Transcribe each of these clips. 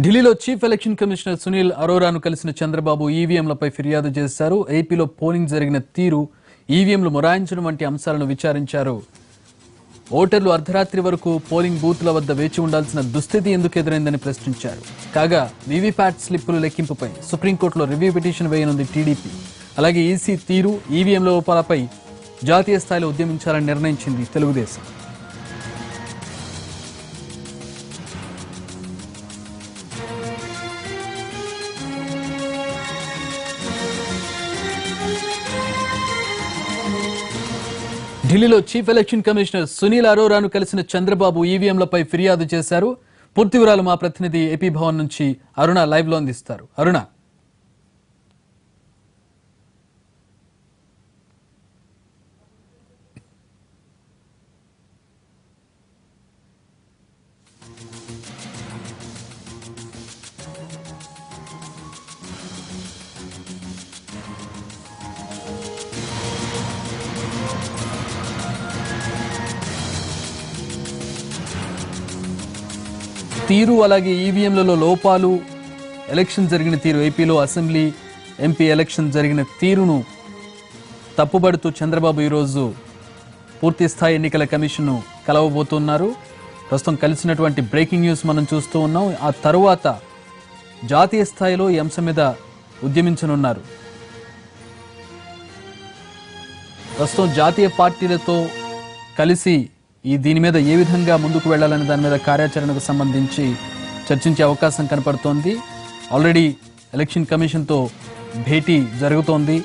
ఢిల్లీలో chief election commissioner Sunil అరోరాను కలిసిన చంద్రబాబు ఈవీఎంలపై ఫిర్యాదు చేశారు. ఏపీలో పోలింగ్ జరిగిన తీరు, ఈవీఎంలు మొరాయించడం వంటి అంశాలను విచారించారు. ఓటర్లు అర్ధరాత్రి వరకు పోలింగ్ బూత్ల వద్ద వేచి ఉండాల్సిన దుస్థితి ఎందుకు ఎదురైందని ప్రశ్నించారు. కాగా వీవీప్యాట్ స్లిప్పుల లెక్కింపుపై సుప్రీంకోర్టులో రివ్యూ పిటిషన్ వేయనుంది టీడీపీ. అలాగే ఈసీ తీరు, ఈవీఎంల లోపాలపై జాతీయ స్థాయిలో ఉద్యమించాలని నిర్ణయించింది తెలుగుదేశం. ఢిల్లీలో చీఫ్ ఎలక్షన్ కమిషనర్ సునీల్ అరోరాను కలిసిన చంద్రబాబు ఈవీఎంలపై ఫిర్యాదు చేశారు. పూర్తి వివరాలు మా ప్రతినిధి ఏపీ భవన్ నుంచి అరుణ లైవ్ లో అందిస్తారు. అరుణ, తీరు అలాగే ఈవీఎంలలో లోపాలు, ఎలక్షన్ జరిగిన తీరు, ఏపీలో అసెంబ్లీ ఎంపీ ఎలక్షన్ జరిగిన తీరును తప్పుబడుతూ చంద్రబాబు ఈరోజు పూర్తి స్థాయి ఎన్నికల కమిషన్ను కలవబోతున్నారు. ప్రస్తుతం కలిసినటువంటి బ్రేకింగ్ న్యూస్ మనం చూస్తూ ఉన్నాం. ఆ తరువాత జాతీయ స్థాయిలో ఈ అంశం మీద ఉద్యమించనున్నారు. ప్రస్తుతం జాతీయ పార్టీలతో కలిసి దీని మీద ఏ విధంగా ముందుకు వెళ్లాలనే దాని మీద కార్యాచరణకు సంబంధించి చర్చించే అవకాశం కనపడుతోంది. ఆల్రెడీ ఎలక్షన్ కమిషన్తో భేటీ జరుగుతోంది.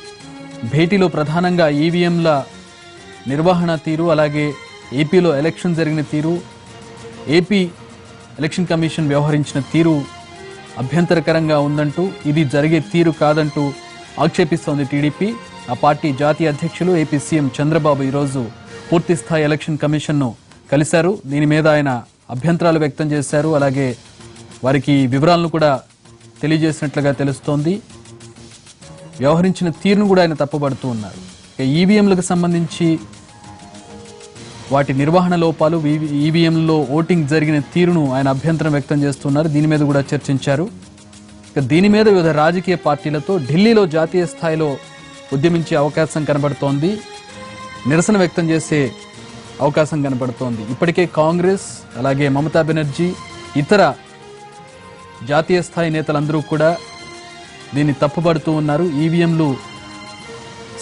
భేటీలో ప్రధానంగా ఈవీఎంల నిర్వహణ తీరు, అలాగే ఏపీలో ఎలక్షన్ జరిగిన తీరు, ఏపీ ఎలక్షన్ కమిషన్ వ్యవహరించిన తీరు అభ్యంతరకరంగా ఉందంటూ, ఇది జరిగే తీరు కాదంటూ ఆక్షేపిస్తోంది టీడీపీ. ఆ పార్టీ జాతీయ అధ్యక్షులు ఏపీ సీఎం చంద్రబాబు ఈరోజు పూర్తి స్థాయి ఎలక్షన్ కమిషన్ను కలిశారు. దీని మీద ఆయన అభ్యంతరాలు వ్యక్తం చేశారు. అలాగే వారికి వివరాలను కూడా తెలియజేసినట్లుగా తెలుస్తోంది. వ్యవహరించిన తీరును కూడా ఆయన తప్పుపడుతూ ఉన్నారు. ఈవీఎంలకు సంబంధించి వాటి నిర్వహణ లోపాలు, ఈవీఎంలో ఓటింగ్ జరిగిన తీరును ఆయన అభ్యంతరం వ్యక్తం చేస్తున్నారు. దీని మీద కూడా చర్చించారు. దీని మీద వివిధ రాజకీయ పార్టీలతో ఢిల్లీలో జాతీయ స్థాయిలో ఉద్యమించే అవకాశం కనబడుతోంది. నిరసన వ్యక్తం చేసే అవకాశం కనబడుతోంది. ఇప్పటికే కాంగ్రెస్, అలాగే మమతా బెనర్జీ, ఇతర జాతీయ స్థాయి నేతలందరూ కూడా దీన్ని తప్పుపడుతూ ఉన్నారు. ఈవీఎంలు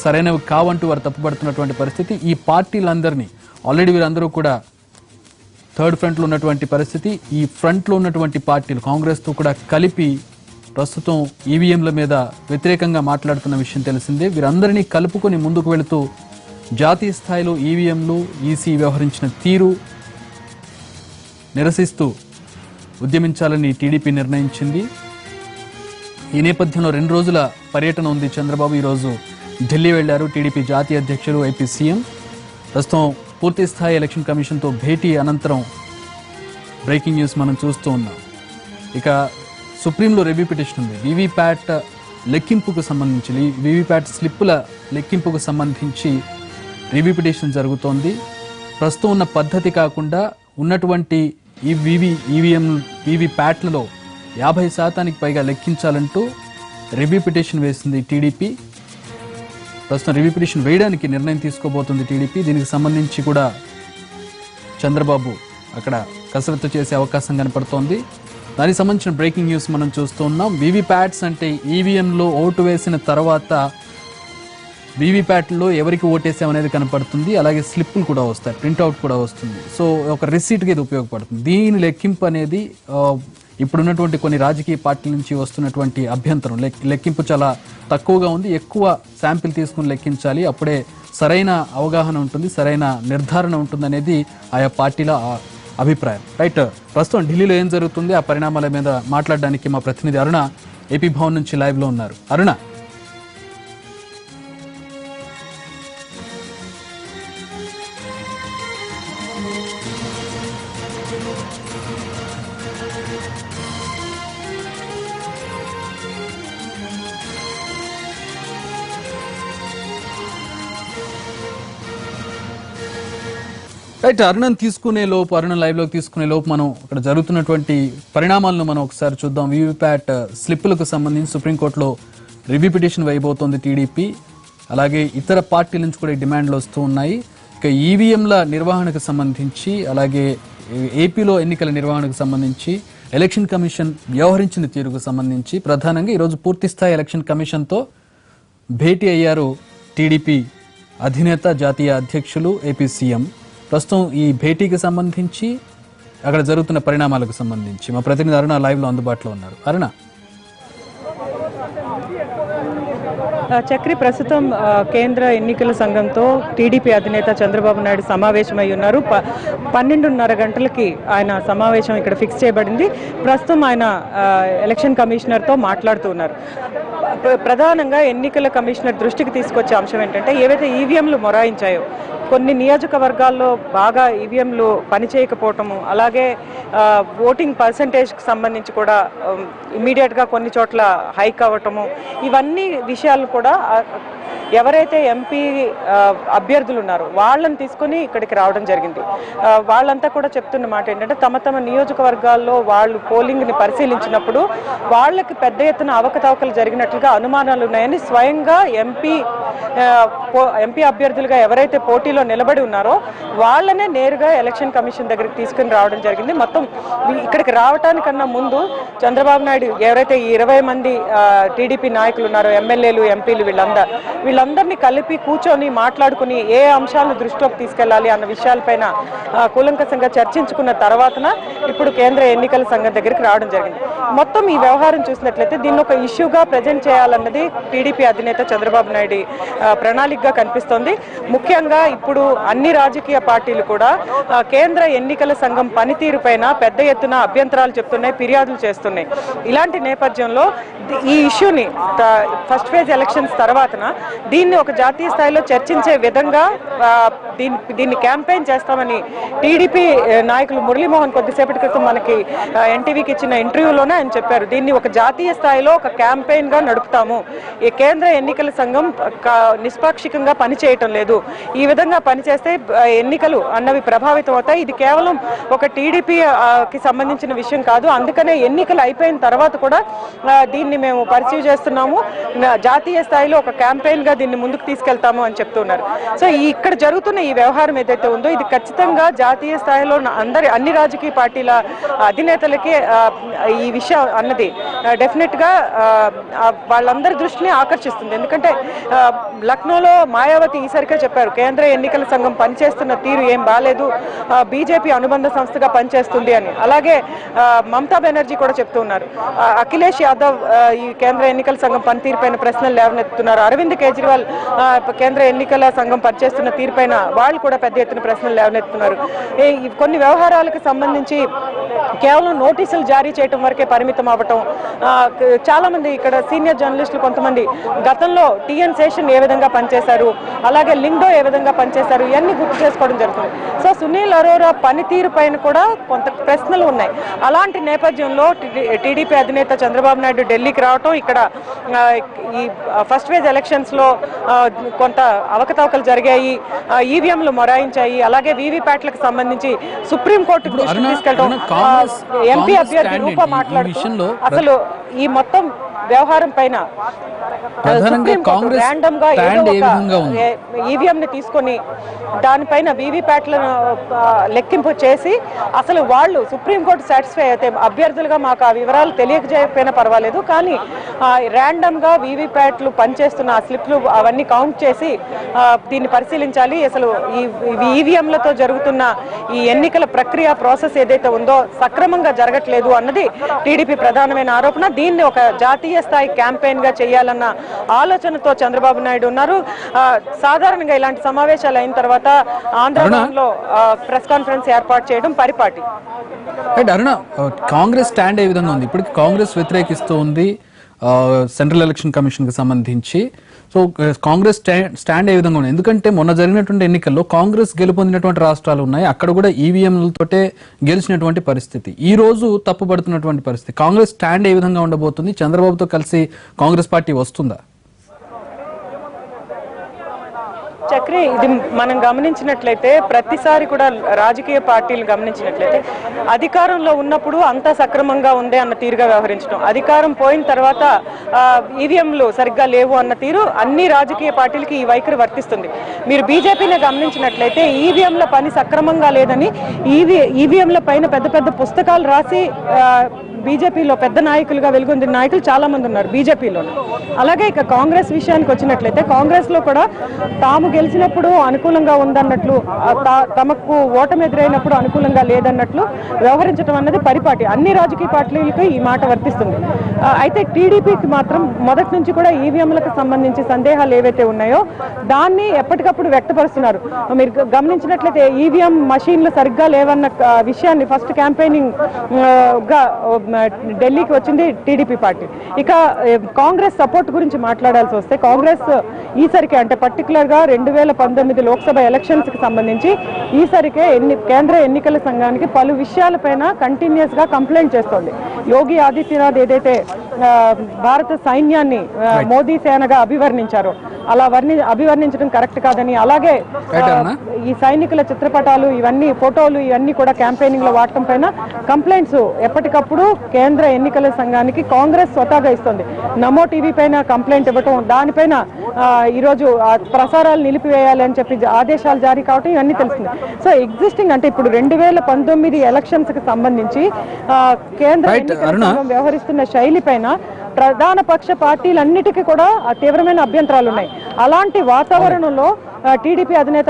సరైనవి కావంటూ వారు తప్పుపడుతున్నటువంటి పరిస్థితి. ఈ పార్టీలందరినీ ఆల్రెడీ వీరందరూ కూడా థర్డ్ ఫ్రంట్లో ఉన్నటువంటి పరిస్థితి. ఈ ఫ్రంట్లో ఉన్నటువంటి పార్టీలు కాంగ్రెస్తో కూడా కలిపి ప్రస్తుతం ఈవీఎంల మీద వ్యతిరేకంగా మాట్లాడుతున్న విషయం తెలిసిందే. వీరందరినీ కలుపుకొని ముందుకు వెళుతూ జాతీయ స్థాయిలో ఈవీఎంలు, ఈసీ వ్యవహరించిన తీరు నిరసిస్తూ ఉద్యమించాలని టీడీపీ నిర్ణయించింది. ఈ నేపథ్యంలో 2 రోజుల పర్యటన ఉంది. చంద్రబాబు ఈరోజు ఢిల్లీ వెళ్లారు. టీడీపీ జాతీయ అధ్యక్షులు ఏపీ సీఎం ప్రస్తుతం పూర్తి స్థాయి ఎలక్షన్ కమిషన్తో భేటీ అనంతరం బ్రేకింగ్ న్యూస్ మనం చూస్తూ ఉన్నాం. ఇక సుప్రీంలో రివ్యూ పిటిషన్ ఉంది. వీవీప్యాట్ లెక్కింపుకు సంబంధించి, వీవీప్యాట్ స్లిప్పుల లెక్కింపుకు సంబంధించి రివ్యూ పిటిషన్ జరుగుతోంది. ప్రస్తుతం ఉన్న పద్ధతి కాకుండా ఉన్నటువంటి ఈ వీవీప్యాట్లలో 50% పైగా లెక్కించాలంటూ రివ్యూ పిటిషన్ వేసింది టీడీపీ. ప్రస్తుతం రివ్యూ పిటిషన్ వేయడానికి నిర్ణయం తీసుకోబోతుంది టీడీపీ. దీనికి సంబంధించి కూడా చంద్రబాబు అక్కడ కసరత్తు చేసే అవకాశం కనపడుతోంది. దానికి సంబంధించిన బ్రేకింగ్ న్యూస్ మనం చూస్తూ ఉన్నాం. వీవీప్యాట్స్ అంటే ఈవీఎంలో ఓటు వేసిన తర్వాత వీవీప్యాట్లో ఎవరికి ఓటేసామనేది కనపడుతుంది. అలాగే స్లిప్పులు కూడా వస్తాయి, ప్రింట్అవుట్ కూడా వస్తుంది. సో ఒక రిసీట్గా ఇది ఉపయోగపడుతుంది. దీని లెక్కింపు అనేది ఇప్పుడున్నటువంటి కొన్ని రాజకీయ పార్టీల నుంచి వస్తున్నటువంటి అభ్యంతరం. లెక్కింపు చాలా తక్కువగా ఉంది, ఎక్కువ శాంపిల్ తీసుకుని లెక్కించాలి, అప్పుడే సరైన అవగాహన ఉంటుంది, సరైన నిర్ధారణ ఉంటుంది అనేది ఆయా పార్టీల అభిప్రాయం. రైట్, ప్రస్తుతం ఢిల్లీలో ఏం జరుగుతుంది, ఆ పరిణామాల మీద మాట్లాడడానికి మా ప్రతినిధి అరుణ ఏపీ భవన్ నుంచి లైవ్లో ఉన్నారు. అరుణ, రైట్, అరుణం తీసుకునే లోపు, అరుణం లైవ్ లోకి తీసుకునే లోపు మనం ఇక్కడ జరుగుతున్నటువంటి పరిణామాలను మనం ఒకసారి చూద్దాం. వీవీప్యాట్ స్లిప్పులకు సంబంధించి సుప్రీంకోర్టులో రివ్యూ పిటిషన్ వేయబోతోంది టీడీపీ. అలాగే ఇతర పార్టీల నుంచి కూడా డిమాండ్లు వస్తూ ఉన్నాయి. ఇక ఈవీఎంల నిర్వహణకు సంబంధించి, అలాగే ఏపీలో ఎన్నికల నిర్వహణకు సంబంధించి ఎలక్షన్ కమిషన్ వ్యవహరించిన తీరుకు సంబంధించి ప్రధానంగా ఈరోజు పూర్తిస్థాయి ఎలక్షన్ కమిషన్తో భేటీ అయ్యారు టీడీపీ అధినేత, జాతీయ అధ్యక్షులు, ఏపీ సీఎం. ప్రస్తుతం ఈ భేటీకి సంబంధించి, అక్కడ జరుగుతున్న పరిణామాలకు సంబంధించి మా ప్రతినిధి అరుణ లైవ్లో అందుబాటులో ఉన్నారు. అరుణ, చక్రి, ప్రస్తుతం కేంద్ర ఎన్నికల సంఘంతో టీడీపీ అధినేత చంద్రబాబు నాయుడు సమావేశమై ఉన్నారు. 12:30 గంటలకి ఆయన సమావేశం ఇక్కడ ఫిక్స్ చేయబడింది. ప్రస్తుతం ఆయన ఎలక్షన్ కమిషనర్తో మాట్లాడుతూ ఉన్నారు. ప్రధానంగా ఎన్నికల కమిషనర్ దృష్టికి తీసుకొచ్చే అంశం ఏంటంటే, ఏవైతే ఈవీఎంలు మొరాయించాయో కొన్ని నియోజకవర్గాల్లో బాగా ఈవీఎంలు పనిచేయకపోవటము, అలాగే ఓటింగ్ పర్సంటేజ్కి సంబంధించి కూడా ఇమీడియట్గా కొన్ని చోట్ల హైక్ అవ్వటము, ఇవన్నీ విషయాలు కూడా ఎవరైతే ఎంపీ అభ్యర్థులు ఉన్నారో వాళ్ళని తీసుకొని ఇక్కడికి రావడం జరిగింది. వాళ్ళంతా కూడా చెప్తున్న మాట ఏంటంటే, తమ తమ నియోజకవర్గాల్లో వాళ్ళు పోలింగ్ని పరిశీలించినప్పుడు వాళ్ళకి పెద్ద ఎత్తున అవకతవకలు జరిగినట్లుగా అనుమానాలు ఉన్నాయని స్వయంగా ఎంపీ అభ్యర్థులుగా ఎవరైతే పోటీలో నిలబడి ఉన్నారో వాళ్ళనే నేరుగా ఎలక్షన్ కమిషన్ దగ్గరికి తీసుకుని రావడం జరిగింది. మొత్తం ఇక్కడికి రావటానికన్నా ముందు చంద్రబాబు నాయుడు ఎవరైతే 20 మంది టీడీపీ నాయకులు ఉన్నారో, ఎమ్మెల్యేలు, ఎంపీలు, వీళ్ళందరినీ కలిపి కూర్చొని మాట్లాడుకుని ఏ అంశాలను దృష్టిలోకి తీసుకెళ్లాలి అన్న విషయాలపైన కూలంకషంగా చర్చించుకున్న తర్వాతన ఇప్పుడు కేంద్ర ఎన్నికల సంఘం దగ్గరికి రావడం జరిగింది. మొత్తం ఈ వ్యవహారం చూసినట్లయితే దీన్ని ఒక ఇష్యూగా ప్రజెంట్ చేయాలన్నది టీడీపీ అధినేత చంద్రబాబు నాయుడు ప్రణాళికగా కనిపిస్తోంది. ముఖ్యంగా ఇప్పుడు అన్ని రాజకీయ పార్టీలు కూడా కేంద్ర ఎన్నికల సంఘం పనితీరు పైన పెద్ద ఎత్తున అభ్యంతరాలు చెప్తున్నాయి, ఫిర్యాదులు చేస్తున్నాయి. ఇలాంటి నేపథ్యంలో ఈ ఇష్యూని ఫస్ట్ ఫేజ్ ఎలక్షన్స్ తర్వాతన దీన్ని ఒక జాతీయ స్థాయిలో చర్చించే విధంగా దీన్ని క్యాంపెయిన్ చేస్తామని టీడీపీ నాయకులు మురళీమోహన్ కొద్దిసేపటి క్రితం మనకి ఎన్టీవీకి ఇచ్చిన ఇంటర్వ్యూలోనే ఆయన చెప్పారు. దీన్ని ఒక జాతీయ స్థాయిలో ఒక క్యాంపెయిన్ గా నడుపుతాము. ఈ కేంద్ర ఎన్నికల సంఘం నిష్పాక్షికంగా పనిచేయటం లేదు, ఈ విధంగా పనిచేస్తే ఎన్నికలు అన్నవి ప్రభావితం అవుతాయి. ఇది కేవలం ఒక టీడీపీకి సంబంధించిన విషయం కాదు, అందుకనే ఎన్నికలు అయిపోయిన తర్వాత కూడా దీన్ని మేము పర్సీవ్ చేస్తున్నాము, జాతీయ స్థాయిలో ఒక క్యాంపెయిన్ గా దీన్ని ముందుకు తీసుకెళ్తాము అని చెప్తున్నారు. సో ఇక్కడ జరుగుతున్న ఈ వ్యవహారం ఏదైతే ఉందో ఇది ఖచ్చితంగా జాతీయ స్థాయిలో అన్ని రాజకీయ పార్టీల అధినేతలకి ఈ విషయం అన్నది డెఫినెట్ గా వాళ్ళందరి దృష్టిని ఆకర్షిస్తుంది. ఎందుకంటే లక్నోలో మాయావతి ఈసరిగా చెప్పారు, కేంద్ర ఎన్నికల సంఘం పనిచేస్తున్న తీరు ఏం బాలేదు, బీజేపీ అనుబంధ సంస్థగా పనిచేస్తుంది అని. అలాగే మమతా బెనర్జీ కూడా చెప్తూ ఉన్నారు. అఖిలేష్ యాదవ్ ఈ కేంద్ర ఎన్నికల సంఘం పనితీరు పైన ప్రశ్నలు లేవనెత్తున్నారు. అరవింద్ కేజ్రీవాల్ కేంద్ర ఎన్నికల సంఘం పనిచేస్తున్న తీరుపైన వాళ్ళు కూడా పెద్ద ఎత్తున ప్రశ్నలు లేవనెత్తున్నారు. కొన్ని వ్యవహారాలకు సంబంధించి కేవలం నోటీసులు జారీ చేయడం వరకే పరిమితం అవ్వటం, చాలా మంది ఇక్కడ సీనియర్ జర్నలిస్టులు కొంతమంది గతంలో టిఎన్ శేషన్ ఏ విధంగా పనిచేశారు, అలాగే లింగ్డో ఏ విధంగా పనిచేశారు, ఇవన్నీ గుర్తు చేసుకోవడం జరుగుతుంది. సో సునీల్ అరోరా పనితీరు పైన కూడా కొంత ప్రశ్నలు ఉన్నాయి. అలాంటి నేపథ్యంలో టీడీపీ అధినేత చంద్రబాబు నాయుడు ఢిల్లీకి రావటం, ఇక్కడ ఈ ఫస్ట్ ఫేజ్ ఎలక్షన్స్ లో కొంత అవకతవకలు జరిగాయి, ఈవీఎంలు మొరాయించాయి, అలాగే వీవీప్యాట్లకు సంబంధించి సుప్రీంకోర్టు దృష్టికి తీసుకెళ్ళడం, ఎంపీ అభ్యర్థి రూప మాట్లాడుతూ అసలు ఈ మొత్తం వ్యవహారం పైన ర్యాండమ్ గా ఈవీఎం ని తీసుకొని దానిపైన వీవీప్యాట్లను లెక్కింపు చేసి అసలు వాళ్ళు సుప్రీంకోర్టు సాటిస్ఫై అయితే అభ్యర్థులుగా మాకు ఆ వివరాలు తెలియజేయకపోయినా పర్వాలేదు, కానీ ర్యాండమ్ గా వీవీప్యాట్లు పనిచేస్తున్న ఆ స్లిప్లు అవన్నీ కౌంట్ చేసి దీన్ని పరిశీలించాలి. అసలు ఈ ఈవీఎంలతో జరుగుతున్న ఈ ఎన్నికల ప్రక్రియ ప్రాసెస్ ఏదైతే ఉందో సక్రమంగా జరగట్లేదు అన్నది టీడీపీ ప్రధానమైన ఆరోపణ. దీన్ని ఒక జాతీయ స్థాయి క్యాంపెయిన్ గా చేయాలన్న ఆలోచనతో చంద్రబాబు నాయుడు ఉన్నారు. సాధారణంగా ఇలాంటి సమావేశాలు అయిన తర్వాత ఆంధ్రలో ప్రెస్ కాన్ఫరెన్స్ ఏర్పాటు చేయడం పరిపాటి. అరుణ, కాంగ్రెస్ స్టాండ్ ఏ విధంగా ఉంది? ఇప్పటికి కాంగ్రెస్ వ్యతిరేకిస్తూ ఉంది సెంట్రల్ ఎలక్షన్ కమిషన్ కి సంబంధించి. సో కాంగ్రెస్ స్టాండ్ ఏ విధంగా ఉంది? ఎందుకంటే మొన్న జరిగినటువంటి ఎన్నికల్లో కాంగ్రెస్ గెలుపొందినటువంటి రాష్ట్రాలు ఉన్నాయి, అక్కడ కూడా ఈవీఎంలతోటే గెలిచినటువంటి పరిస్థితి. ఈ రోజు తప్పుపడుతున్నటువంటి పరిస్థితి. కాంగ్రెస్ స్టాండ్ ఏ విధంగా ఉండబోతుంది? చంద్రబాబుతో కలిసి కాంగ్రెస్ పార్టీ వస్తుందా? చక్రి, ఇది మనం గమనించినట్లయితే ప్రతిసారి కూడా రాజకీయ పార్టీలు గమనించినట్లయితే అధికారంలో ఉన్నప్పుడు అంతా సక్రమంగా ఉందే అన్న తీరుగా వ్యవహరించడం, అధికారం పోయిన తర్వాత ఈవీఎంలు సరిగ్గా లేవు అన్న తీరు అన్ని రాజకీయ పార్టీలకి ఈ వైఖరి వర్తిస్తుంది. మీరు బీజేపీని గమనించినట్లయితే ఈవీఎంల పని సక్రమంగా లేదని ఈవీఎంల పైన పెద్ద పెద్ద పుస్తకాలు రాసి బీజేపీలో పెద్ద నాయకులుగా వెలుగొందిన నాయకులు చాలా మంది ఉన్నారు బీజేపీలో. అలాగే ఇక కాంగ్రెస్ విషయానికి వచ్చినట్లయితే కాంగ్రెస్ లో కూడా తాము గెలిచినప్పుడు అనుకూలంగా ఉందన్నట్లు, తమకు ఓటమి ఎదురైనప్పుడు అనుకూలంగా లేదన్నట్లు వ్యవహరించడం అన్నది పరిపాటి. అన్ని రాజకీయ పార్టీలకు ఈ మాట వర్తిస్తుంది. అయితే టీడీపీకి మాత్రం మొదటి నుంచి కూడా ఈవీఎంలకు సంబంధించి సందేహాలు ఏవైతే ఉన్నాయో దాన్ని ఎప్పటికప్పుడు వ్యక్తపరుస్తున్నారు. మీరు గమనించినట్లయితే ఈవీఎం మషీన్లు సరిగ్గా లేవన్న విషయాన్ని ఫస్ట్ క్యాంపెయినింగ్ గా ఢిల్లీకి వచ్చింది టీడీపీ పార్టీ. ఇక కాంగ్రెస్ సపోర్ట్ గురించి మాట్లాడాల్సి వస్తే కాంగ్రెస్ ఈసరికి అంటే పర్టికులర్ గా 2019 లోక్సభ ఎలక్షన్స్ కి సంబంధించి ఈసరికే కేంద్ర ఎన్నికల సంఘానికి పలు విషయాలపైన కంటిన్యూస్ గా కంప్లైంట్ చేస్తోంది. యోగి ఆదిత్యనాథ్ ఏదైతే భారత సైన్యాన్ని మోదీ సేనగా అభివర్ణించారో అలా అభివర్ణించడం కరెక్ట్ కాదని, అలాగే ఈ సైనికుల చిత్రపటాలు ఇవన్నీ ఫోటోలు ఇవన్నీ కూడా క్యాంపెయినింగ్ లో వాడటం పైన కంప్లైంట్స్ ఎప్పటికప్పుడు కేంద్ర ఎన్నికల సంఘానికి కాంగ్రెస్ స్వతహాగా ఇస్తుంది. నమో టీవీ పైన కంప్లైంట్ ఇవ్వటం, దానిపైన ఈరోజు ప్రసారాలు నిలిపివేయాలి అని చెప్పి ఆదేశాలు జారీ కావటం ఇవన్నీ తెలుస్తుంది. సో ఎగ్జిస్టింగ్ అంటే ఇప్పుడు 2019 ఎలక్షన్స్ కి సంబంధించి కేంద్ర ఎన్నికల సంఘం వ్యవహరిస్తున్న శైలి పైన ప్రధాన పక్ష పార్టీలన్నిటికీ కూడా తీవ్రమైన అభ్యంతరాలు ఉన్నాయి. అలాంటి వాతావరణంలో టీడీపీ అధినేత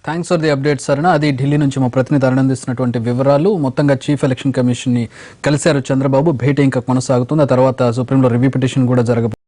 థ్యాంక్స్ ఫర్ ది అప్డేట్స్ అరుణ. అది ఢిల్లీ నుంచి మా ప్రతినిధి అరుణ అందిస్తున్నటువంటి వివరాలు. మొత్తంగా చీఫ్ ఎలక్షన్ కమిషన్ ని కలిశారు చంద్రబాబు. భేటీ ఇంకా కొనసాగుతుంది. ఆ తర్వాత సుప్రీంలో రివ్యూ పిటిషన్ కూడా జరగబోతుంది.